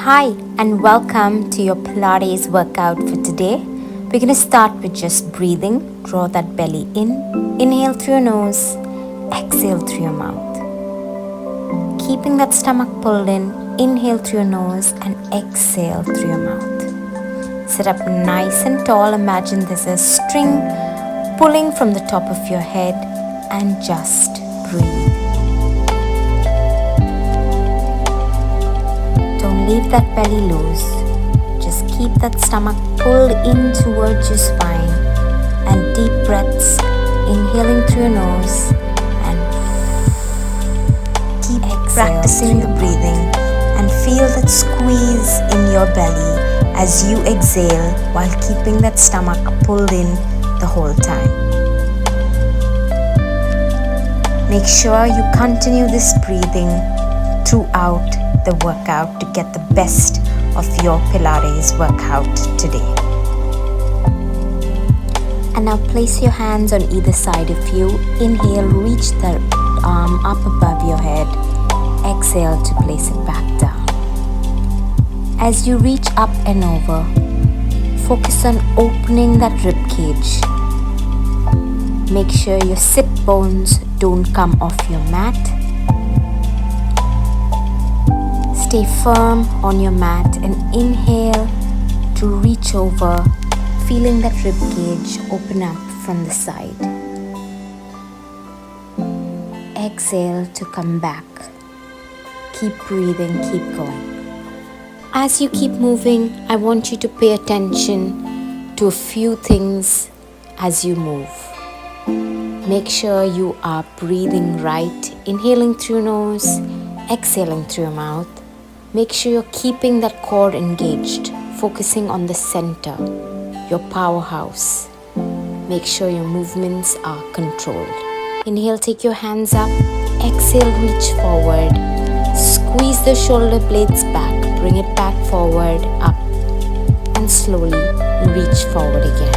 Hi and welcome to your Pilates workout for today. We're going to start with just breathing. Draw that belly in. Inhale through your nose. Exhale through your mouth. Keeping that stomach pulled in. Inhale through your nose and exhale through your mouth. Sit up nice and tall. Imagine there's a string pulling from the top of your head and just breathe. Don't leave that belly loose. Just keep that stomach pulled in towards your spine and deep breaths, inhaling through your nose and keep practicing the breathing and feel that squeeze in your belly as you exhale while keeping that stomach pulled in the whole time. Make sure you continue this breathing throughout the workout to get the best of your Pilates workout today. And now place your hands on either side of you. Inhale, reach the arm up above your head. Exhale to place it back down. As you reach up and over, focus on opening that rib cage. Make sure your sit bones don't come off your mat. Stay firm on your mat and inhale to reach over, feeling that rib cage open up from the side. Exhale to come back. Keep breathing, keep going. As you keep moving, I want you to pay attention to a few things as you move. Make sure you are breathing right, inhaling through your nose, exhaling through your mouth. Make sure you're keeping that core engaged, focusing on the center, your powerhouse. Make sure your movements are controlled. Inhale, take your hands up. Exhale, reach forward. Squeeze the shoulder blades back. Bring it back forward, up. And slowly reach forward again.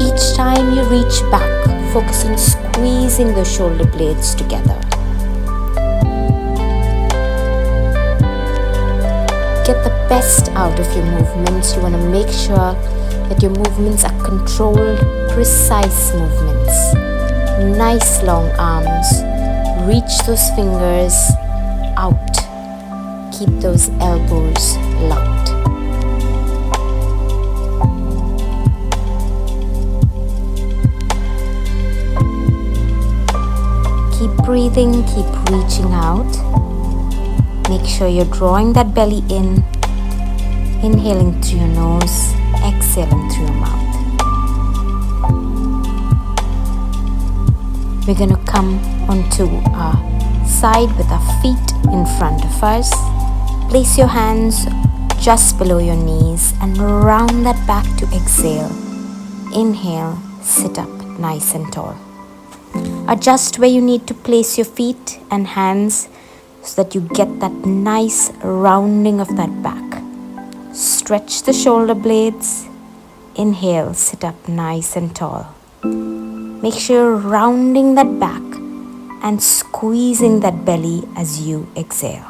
Each time you reach back, focus on squeezing the shoulder blades together. Get the best out of your movements. You want to make sure that your movements are controlled, precise movements. Nice long arms. Reach those fingers out. Keep those elbows locked. Keep breathing, keep reaching out. Make sure you're drawing that belly in, inhaling through your nose, exhaling through your mouth. We're going to come onto our side with our feet in front of us. Place your hands just below your knees and round that back to exhale. Inhale, sit up nice and tall. Adjust where you need to place your feet and hands so that you get that nice rounding of that back. Stretch the shoulder blades. Inhale, sit up nice and tall. Make sure you're rounding that back and squeezing that belly as you exhale.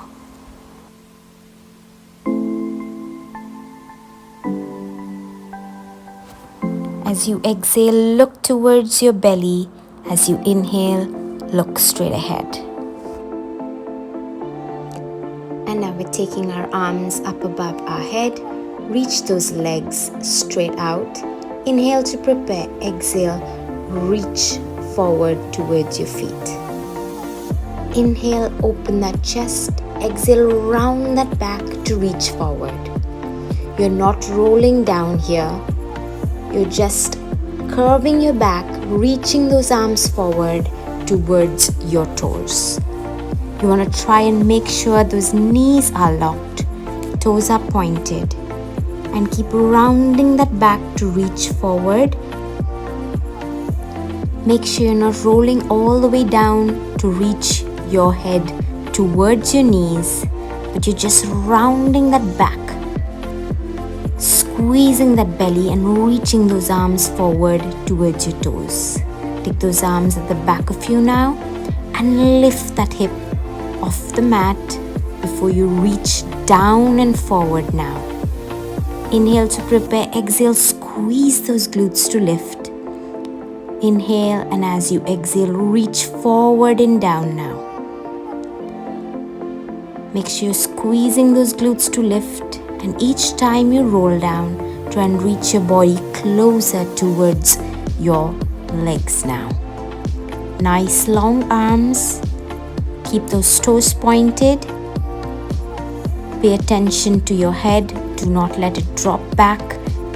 As you exhale, look towards your belly. As you inhale, look straight ahead. And now we're taking our arms up above our head. Reach those legs straight out. Inhale to prepare. Exhale, reach forward towards your feet. Inhale, open that chest. Exhale, round that back to reach forward. You're not rolling down here. You're just curving your back, reaching those arms forward towards your toes. You want to try and make sure those knees are locked, toes are pointed, and keep rounding that back to reach forward. Make sure you're not rolling all the way down to reach your head towards your knees, but you're just rounding that back, squeezing that belly and reaching those arms forward towards your toes. Take those arms at the back of you now and lift that hip off the mat before you reach down and forward now. Inhale to prepare, exhale, squeeze those glutes to lift. Inhale, and as you exhale, reach forward and down now. Make sure you're squeezing those glutes to lift, and each time you roll down, try and reach your body closer towards your legs now. Nice long arms. Keep those toes pointed. Pay attention to your head. Do not let it drop back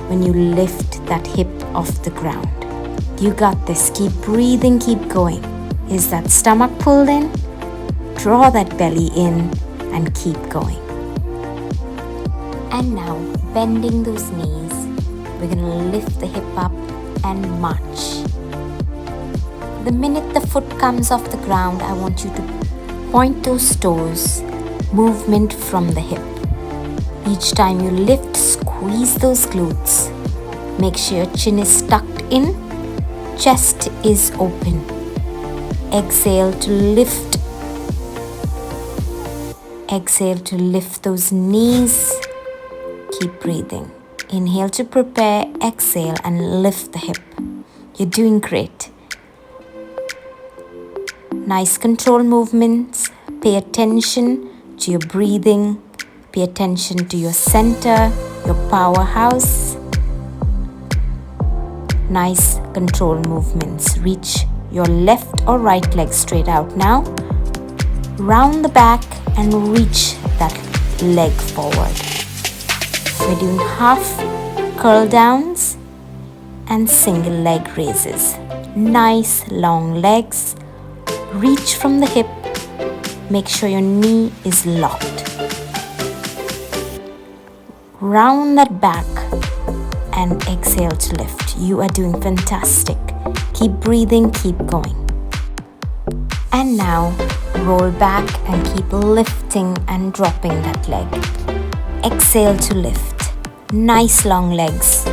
when you lift that hip off the ground. You got this. Keep breathing, keep going. Is that stomach pulled in? Draw that belly in and keep going. And now, bending those knees, we're going to lift the hip up and march. The minute the foot comes off the ground, I want you to point those toes, movement from the hip. Each time you lift, squeeze those glutes. Make sure your chin is tucked in, chest is open. Exhale to lift. Exhale to lift those knees. Keep breathing. Inhale to prepare, exhale and lift the hip. You're doing great. Nice control movements. Pay attention to your breathing. Pay attention to your center, your powerhouse. Nice control movements. Reach your left or right leg straight out now. Round the back and reach that leg forward. We're doing half curl downs and single leg raises. Nice long legs. Reach from the hip. Make sure your knee is locked. Round that back and exhale to lift. You are doing fantastic. Keep breathing, keep going. And now roll back and keep lifting and dropping that leg. Exhale to lift. Nice long legs.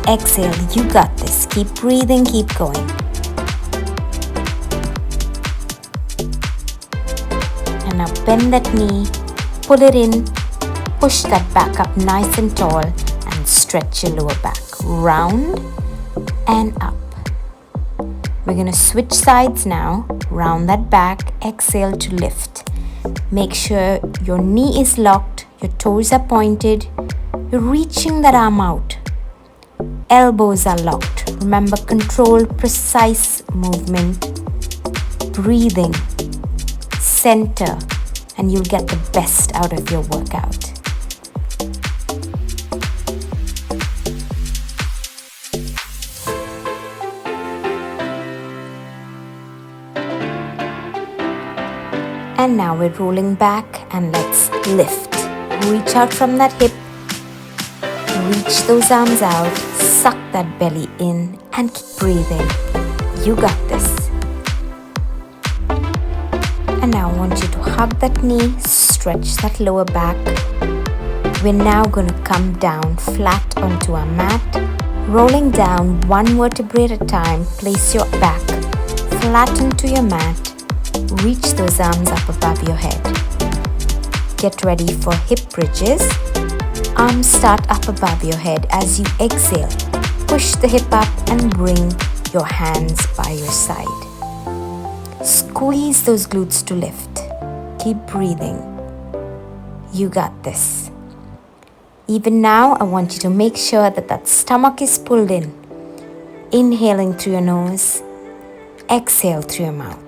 Exhale, you got this. Keep breathing, keep going. And now bend that knee, pull it in, push that back up nice and tall and stretch your lower back. Round and up. We're going to switch sides now. Round that back, exhale to lift. Make sure your knee is locked, your toes are pointed, you're reaching that arm out. Elbows are locked. Remember, control, precise movement, breathing, center, and you'll get the best out of your workout. And now we're rolling back and let's lift. Reach out from that hip. Reach those arms out. Suck that belly in and keep breathing. You got this. And now I want you to hug that knee, stretch that lower back. We're now going to come down flat onto our mat. Rolling down one vertebrae at a time, place your back flat onto your mat. Reach those arms up above your head. Get ready for hip bridges. Arms start up above your head as you exhale. Push the hip up and bring your hands by your side. Squeeze those glutes to lift. Keep breathing. You got this. Even now, I want you to make sure that that stomach is pulled in. Inhaling through your nose. Exhale through your mouth.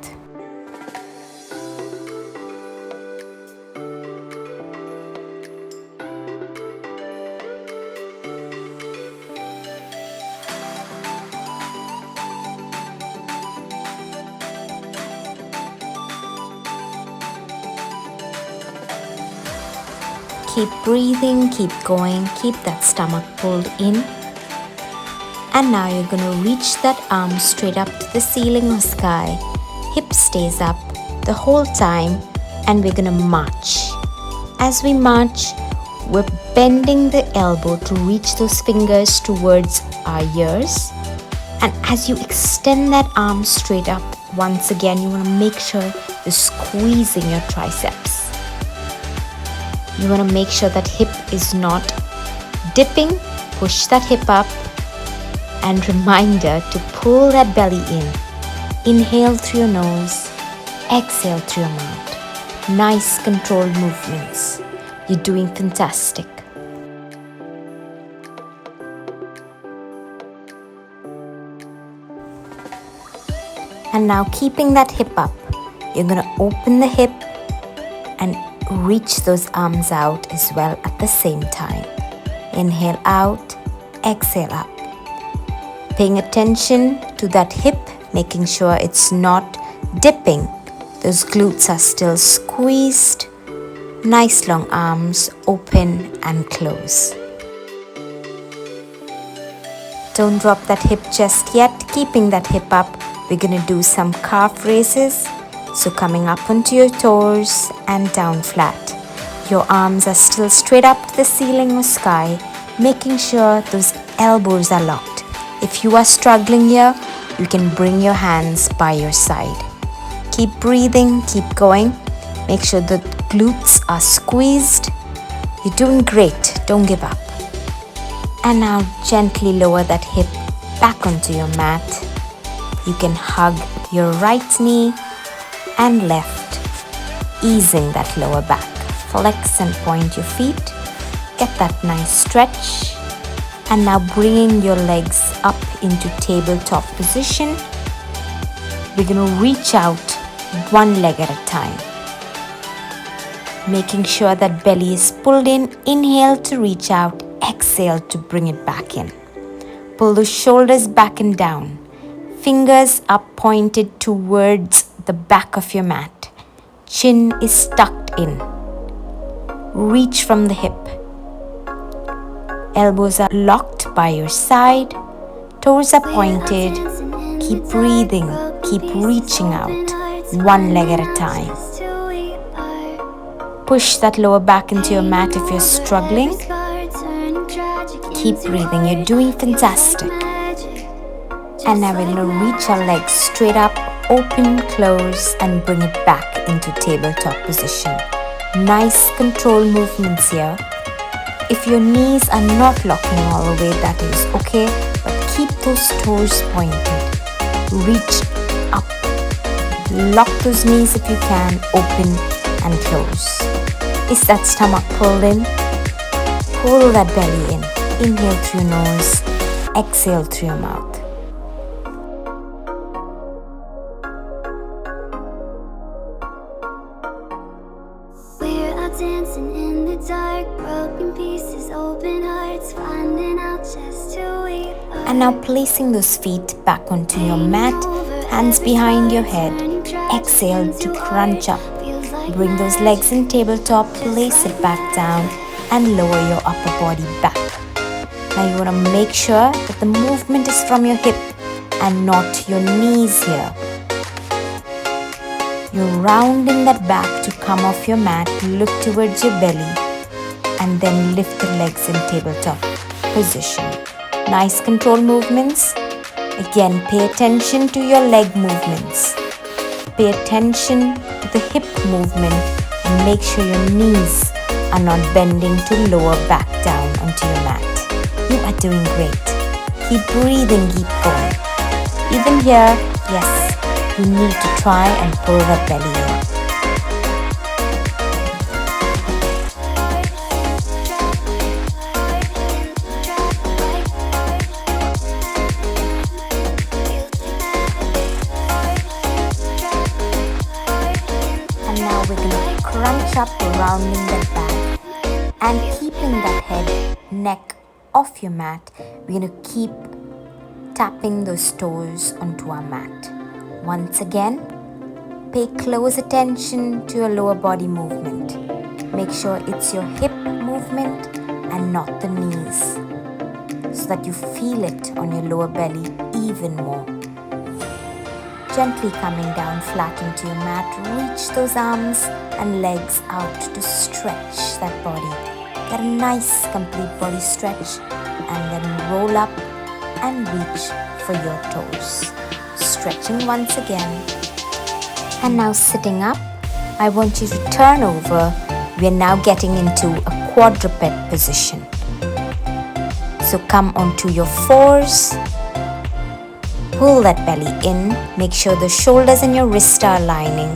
Keep breathing, keep going, keep that stomach pulled in. And now you're going to reach that arm straight up to the ceiling or sky. Hip stays up the whole time and we're going to march. As we march, we're bending the elbow to reach those fingers towards our ears. And as you extend that arm straight up, once again, you want to make sure you're squeezing your triceps. You want to make sure that hip is not dipping. Push that hip up, and reminder to pull that belly in. Inhale through your nose, exhale through your mouth. Nice controlled movements. You're doing fantastic. And now keeping that hip up, you're going to open the hip and reach those arms out as well at the same time. Inhale out, exhale up. Paying attention to that hip, making sure it's not dipping. Those glutes are still squeezed. Nice long arms, open and close. Don't drop that hip just yet. Keeping that hip up, we're going to do some calf raises. So coming up onto your toes and down flat. Your arms are still straight up to the ceiling or sky, making sure those elbows are locked. If you are struggling here, you can bring your hands by your side. Keep breathing, keep going. Make sure the glutes are squeezed. You're doing great, don't give up. And now gently lower that hip back onto your mat. You can hug your right knee and left, easing that lower back. Flex and point your feet. Get that nice stretch. And now bringing your legs up into tabletop position. We're going to reach out one leg at a time. Making sure that belly is pulled in. Inhale to reach out. Exhale to bring it back in. Pull the shoulders back and down. Fingers are pointed towards the back of your mat. Chin is tucked in. Reach from the hip. Elbows are locked by your side. Toes are pointed. Keep breathing. Keep reaching out. One leg at a time. Push that lower back into your mat if you're struggling. Keep breathing. You're doing fantastic. And now we're going to reach our legs straight up, open, close, and bring it back into tabletop position. Nice control movements here. If your knees are not locking all the way, that is okay, but keep those toes pointed. Reach up. Lock those knees if you can, open and close. Is that stomach pulled in? Pull that belly in. Inhale through your nose, exhale through your mouth. Dancing in the dark, broken pieces, open hearts, finding out just who we are. And now placing those feet back onto your mat, hands behind your head. Exhale to crunch up. Bring those legs in tabletop, place it back down and lower your upper body back. Now you want to make sure that the movement is from your hip and not your knees here. You're rounding that back to come off your mat, look towards your belly, and then lift the legs in tabletop position. Nice control movements. Again, pay attention to your leg movements. Pay attention to the hip movement and make sure your knees are not bending to lower back down onto your mat. You are doing great. Keep breathing, keep going. Even here, yes, you need to try and pull that belly in. And now we're going to crunch up, rounding that back and keeping that head, neck off your mat. We're going to keep tapping those toes onto our mat. Once again, pay close attention to your lower body movement. Make sure it's your hip movement and not the knees, so that you feel it on your lower belly even more. Gently coming down flat into your mat, reach those arms and legs out to stretch that body. Get a nice complete body stretch and then roll up and reach for your toes. Stretching once again. And now sitting up, I want you to turn over We are now getting into a quadruped position. So come onto your fours, pull that belly in, make sure the shoulders and your wrists are aligning,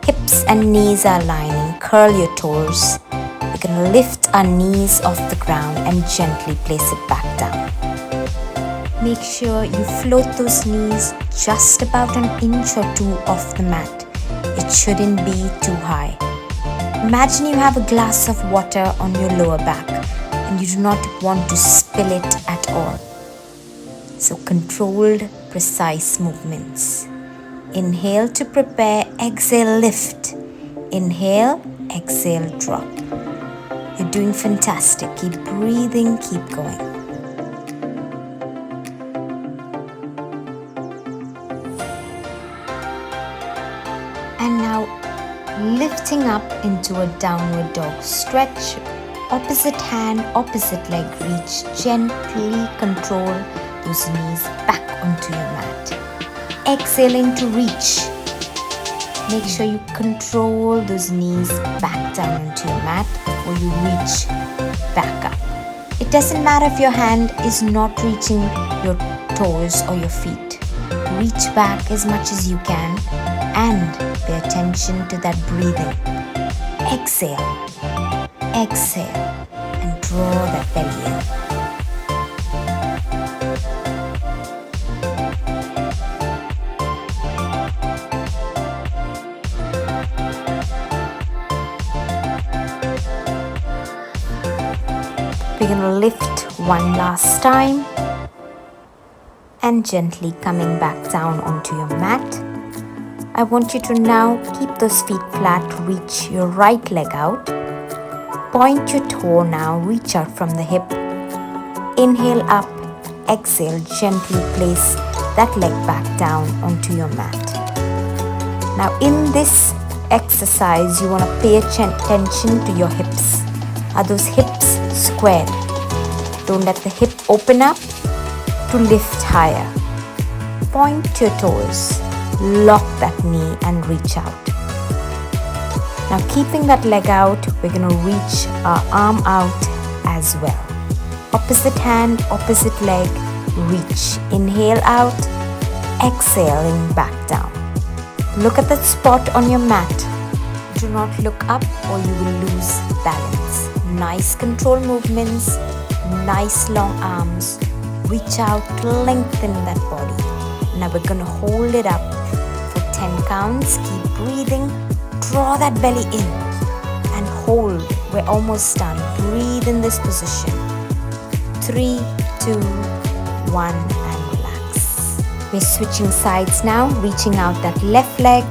hips and knees are aligning, curl your toes. We're going to lift our knees off the ground and gently place it back down. Make sure you float those knees just about an inch or two off the mat. It shouldn't be too high. Imagine you have a glass of water on your lower back and you do not want to spill it at all. So controlled, precise movements. Inhale to prepare, exhale, lift. Inhale, exhale, drop. You're doing fantastic. Keep breathing, keep going. And now lifting up into a downward dog. Stretch, opposite hand, opposite leg, reach. Gently control those knees back onto your mat. Exhaling to reach. Make sure you control those knees back down onto your mat before you reach back up. It doesn't matter if your hand is not reaching your toes or your feet. Reach back as much as you can and pay attention to that breathing. Exhale, exhale, and draw that belly in. We're going to lift one last time and gently coming back down onto your mat. I want you to now keep those feet flat, reach your right leg out. Point your toe now, reach out from the hip. Inhale up, exhale, gently place that leg back down onto your mat. Now in this exercise, you want to pay attention to your hips. Are those hips squared? Don't let the hip open up to lift higher. Point your toes. Lock that knee and reach out. Now keeping that leg out, we're going to reach our arm out as well. Opposite hand, opposite leg, reach. Inhale out, exhaling back down. Look at that spot on your mat. Do not look up or you will lose balance. Nice control movements, nice long arms. Reach out, lengthen that body. Now we're going to hold it up for 10 counts. Keep breathing. Draw that belly in and hold. We're almost done. Breathe in this position. 3, 2, 1 and relax. We're switching sides now. Reaching out that left leg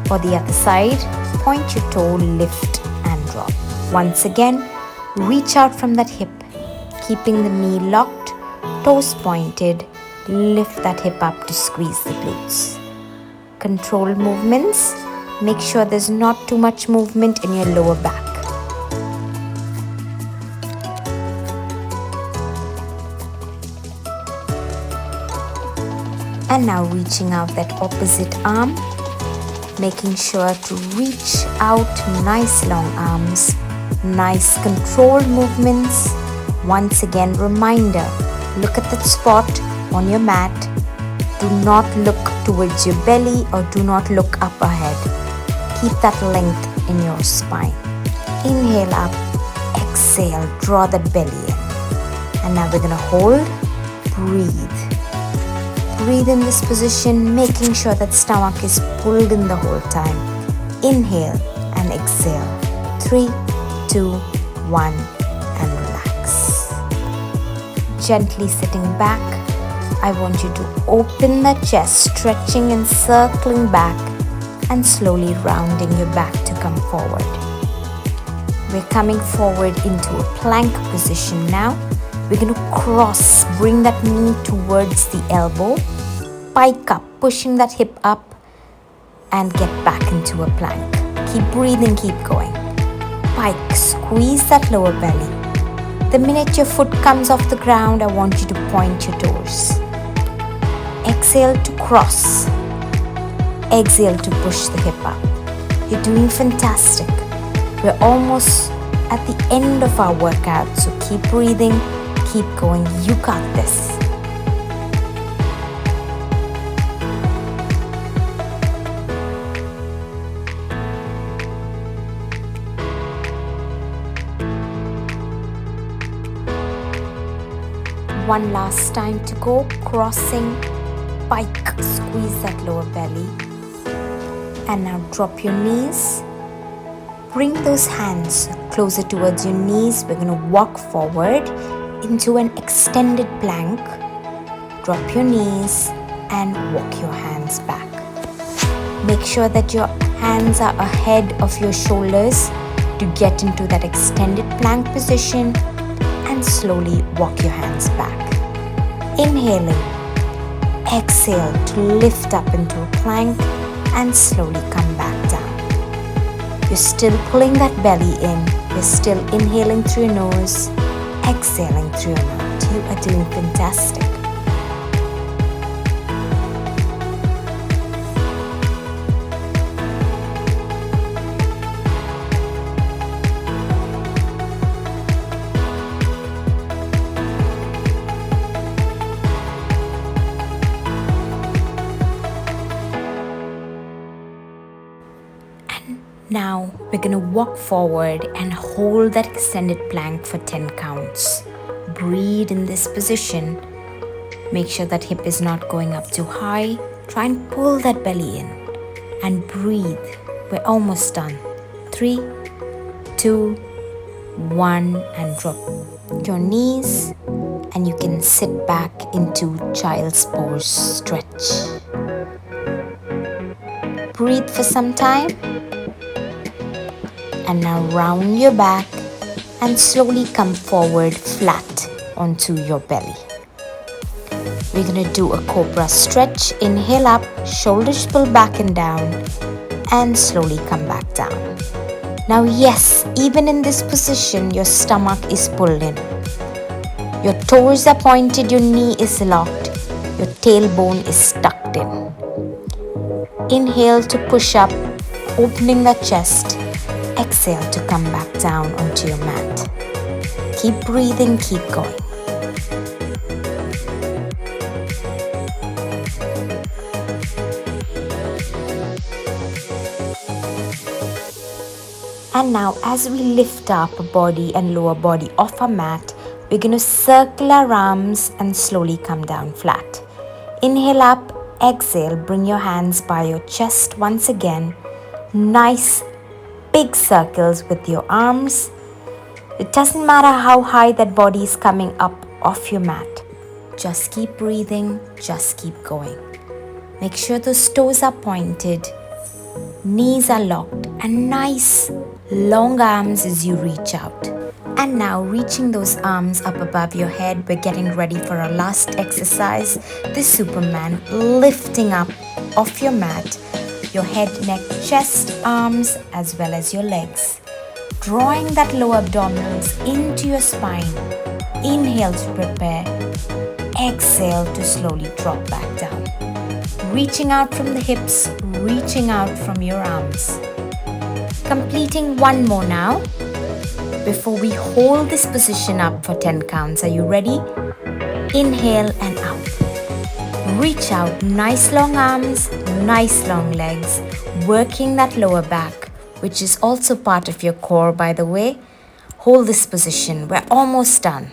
or the other side. Point your toe, lift and drop. Once again, reach out from that hip. Keeping the knee locked, toes pointed. Lift that hip up to squeeze the glutes. Control movements. Make sure there's not too much movement in your lower back. And now reaching out that opposite arm. Making sure to reach out, nice long arms. Nice controlled movements. Once again, reminder, look at that spot on your mat. Do not look towards your belly or do not look up ahead. Keep that length in your spine. Inhale up, exhale, draw that belly in. And now we're going to hold, breathe. Breathe in this position, making sure that stomach is pulled in the whole time. Inhale and exhale. 3, 2, 1 and relax. Gently sitting back. I want you to open the chest, stretching and circling back and slowly rounding your back to come forward. We're coming forward into a plank position now. We're going to cross, bring that knee towards the elbow, pike up, pushing that hip up and get back into a plank. Keep breathing, keep going. Pike, squeeze that lower belly. The minute your foot comes off the ground, I want you to point your toes. Exhale to cross. Exhale to push the hip up. You're doing fantastic. We're almost at the end of our workout, so keep breathing, keep going. You got this. One last time to go. Crossing pike, squeeze that lower belly. And now drop your knees. Bring those hands closer towards your knees. We're going to walk forward into an extended plank. Drop your knees and walk your hands back. Make sure that your hands are ahead of your shoulders to get into that extended plank position, and slowly walk your hands back. Inhaling, exhale to lift up into a plank and slowly come back down. You're still pulling that belly in. You're still inhaling through your nose, exhaling through your mouth. You are doing fantastic. Now we're going to walk forward and hold that extended plank for 10 counts. Breathe in this position. Make sure that hip is not going up too high. Try and pull that belly in and breathe. We're almost done. 3, 2, 1, and drop your knees, and you can sit back into child's pose stretch. Breathe for some time. And now round your back and slowly come forward flat onto your belly. We're going to do a cobra stretch. Inhale up, shoulders pull back and down, and slowly come back down. Now yes, even in this position, your stomach is pulled in. Your toes are pointed, your knee is locked, your tailbone is tucked in. Inhale to push up, opening the chest. Exhale to come back down onto your mat. Keep breathing, keep going. And now as we lift our upper body and lower body off our mat, we're going to circle our arms and slowly come down flat. Inhale up, exhale, bring your hands by your chest once again. Nice big circles with your arms. It doesn't matter how high that body is coming up off your mat. Just keep breathing, just keep going. Make sure those toes are pointed, knees are locked, and nice long arms as you reach out. And now reaching those arms up above your head, we're getting ready for our last exercise, the Superman, lifting up off your mat. Your head, neck, chest, arms, as well as your legs. Drawing that lower abdominals into your spine. Inhale to prepare. Exhale to slowly drop back down. Reaching out from the hips, reaching out from your arms. Completing one more now. Before we hold this position up for 10 counts, are you ready? Inhale and out. Reach out, nice long arms, nice long legs, working that lower back, which is also part of your core, by the way. Hold this position. We're almost done.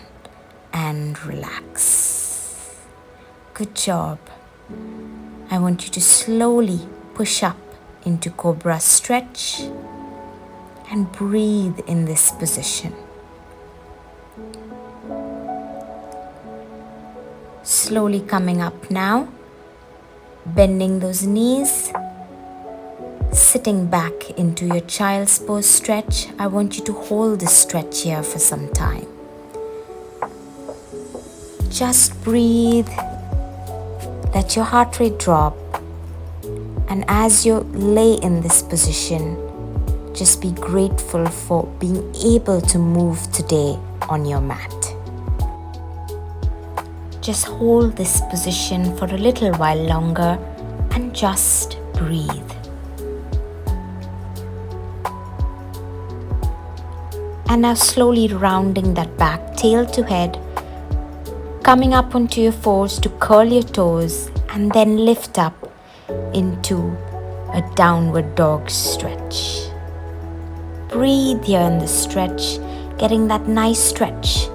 And relax. Good job. I want you to slowly push up into cobra stretch and breathe in this position. Slowly coming up now, bending those knees, sitting back into your child's pose stretch. I want you to hold this stretch here for some time. Just breathe, let your heart rate drop, and as you lay in this position, just be grateful for being able to move today on your mat. Just hold this position for a little while longer and just breathe. And now slowly rounding that back, tail to head, coming up onto your fours to curl your toes and then lift up into a downward dog stretch. Breathe here in the stretch, getting that nice stretch,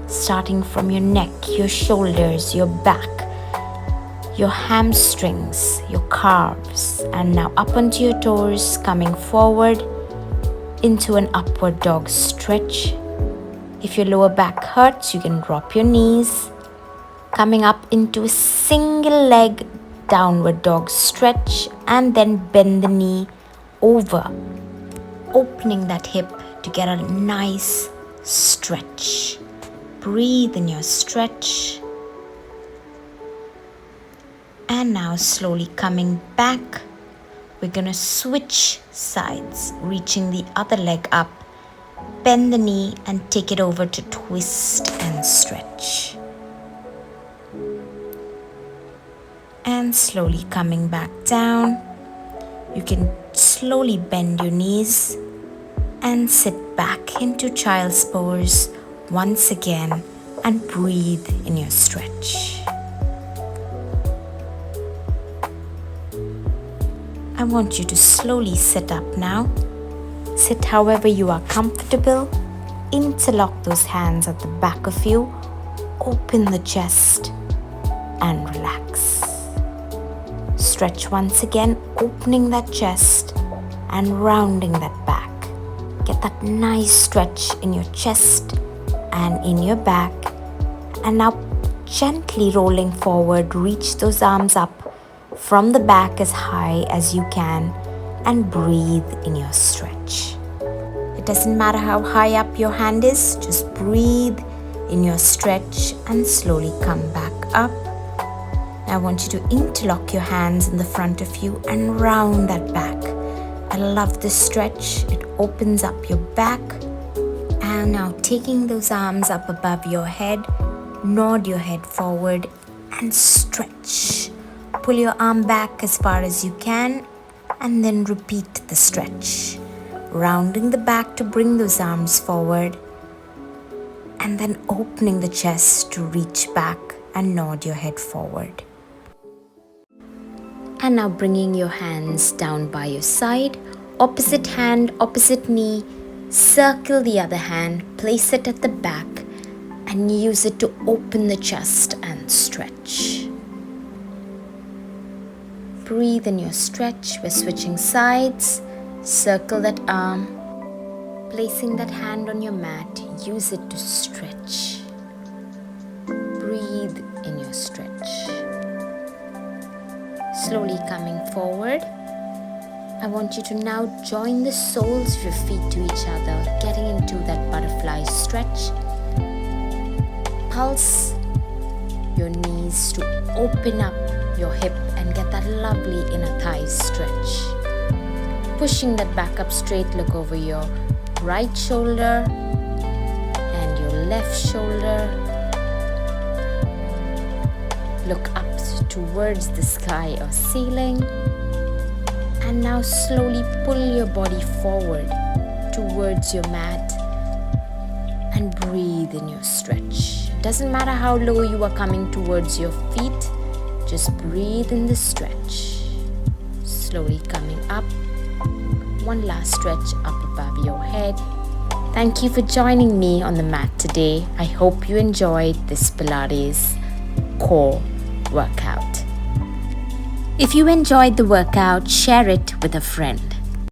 starting from your neck, your shoulders, your back, your hamstrings, your calves, and now up onto your toes, coming forward into an upward dog stretch. If your lower back hurts, you can drop your knees, coming up into a single leg downward dog stretch, and then bend the knee over, opening that hip to get a nice stretch. Breathe in your stretch. And now slowly coming back, we're gonna switch sides, reaching the other leg up, bend the knee and take it over to twist and stretch. And slowly coming back down, you can slowly bend your knees and sit back into child's pose once again and breathe in your stretch. I want you to slowly sit up now. Sit however you are comfortable. Interlock those hands at the back of you. Open the chest and relax. Stretch once again, opening that chest and rounding that back. Get that nice stretch in your chest and in your back. And now gently rolling forward, reach those arms up from the back as high as you can and breathe in your stretch. It doesn't matter how high up your hand is, just breathe in your stretch and slowly come back up. I want you to interlock your hands in the front of you and round that back. I love this stretch. It opens up your back. And now taking those arms up above your head, nod your head forward and stretch. Pull your arm back as far as you can and then repeat the stretch. Rounding the back to bring those arms forward and then opening the chest to reach back and nod your head forward. And now bringing your hands down by your side, opposite hand, opposite knee, circle the other hand, place it at the back and use it to open the chest and stretch. Breathe in your stretch. We're switching sides. Circle that arm, placing that hand on your mat, use it to stretch. Breathe in your stretch. Slowly coming forward, I want you to now join the soles of your feet to each other, getting into that butterfly stretch. Pulse your knees to open up your hip and get that lovely inner thigh stretch. Pushing that back up straight, look over your right shoulder and your left shoulder. Look up towards the sky or ceiling. And now slowly pull your body forward towards your mat and breathe in your stretch. Doesn't matter how low you are coming towards your feet, just breathe in the stretch. Slowly coming up. One last stretch up above your head. Thank you for joining me on the mat today. I hope you enjoyed this Pilates core workout. If you enjoyed the workout, share it with a friend.